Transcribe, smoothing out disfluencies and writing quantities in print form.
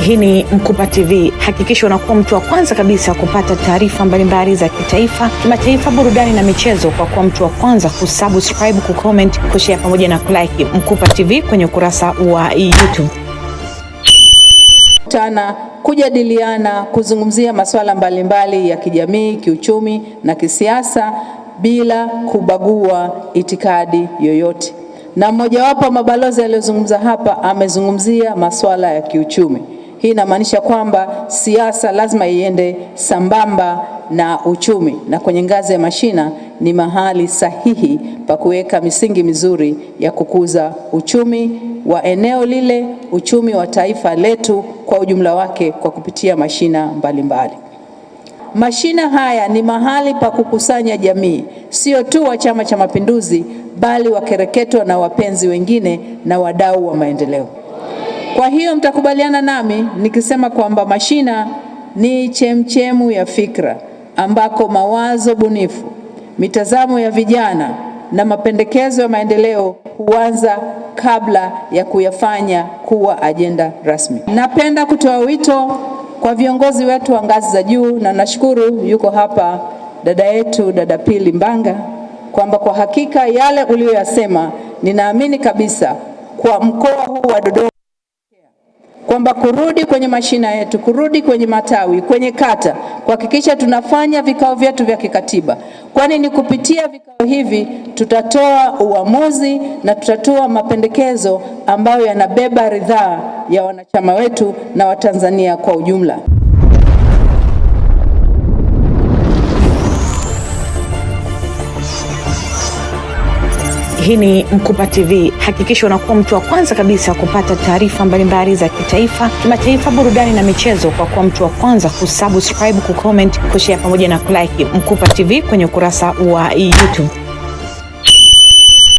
Hii ni Mkupa TV. Hakikisha unakuwa mtu wa kwanza kabisa kupata taarifa mbalimbali za kitaifa, kimataifa, burudani na michezo kwa kuwa mtu wa kwanza kusubscribe, kucomment, kushare pamoja na kulike Mkupa TV kwenye ukurasa wa YouTube. Kujadiliana, kuzungumzia masuala mbalimbali ya kijamii, kiuchumi na kisiasa bila kubagua itikadi yoyote. Na mmojawapo mabalozi aliyozungumza hapa amezungumzia masuala ya kiuchumi. Hii inamaanisha kwamba siasa lazima iende sambamba na uchumi, na kwenye ngazi ya mashina ni mahali sahihi pa kuweka misingi mizuri ya kukuza uchumi wa eneo lile, uchumi wa taifa letu kwa ujumla wake kwa kupitia mashina mbalimbali. Mashina haya ni mahali pa kukusanya jamii, sio tu wa Chama cha Mapinduzi, bali wakereketwa na wapenzi wengine na wadau wa maendeleo. Kwa hiyo mtakubaliana nami nikisema kwamba mashina ni chemchemu ya fikra ambako mawazo bunifu, mitazamo ya vijana na mapendekezo ya maendeleo huanza kabla ya kuyafanya kuwa ajenda rasmi. Napenda kutoa wito kwa viongozi wetu wa ngazi za juu, na nashukuru yuko hapa dada yetu, dada Pili Mbanga, kwamba kwa hakika yale uliyoyasema ninaamini kabisa kwa mkoa huu wa Dodoma, kwamba kurudi kwenye mashina yetu, kurudi kwenye matawi, kwenye kata, kuhakikisha tunafanya vikao vyetu vya kikatiba, kwani ni kupitia vikao hivi tutatoa uamuzi na tutatoa mapendekezo ambayo yanabeba ridhaa ya wanachama wetu na Watanzania kwa ujumla. Hii ni Mkupa TV. Hakikisha unakuwa mtu wa kwanza kabisa kupata taarifa mbalimbali za kitaifa, kimataifa, burudani na michezo kwa kuwa mtu wa kwanza kusubscribe, kucomment, kushare pamoja na kulike Mkupa TV kwenye ukurasa wa YouTube.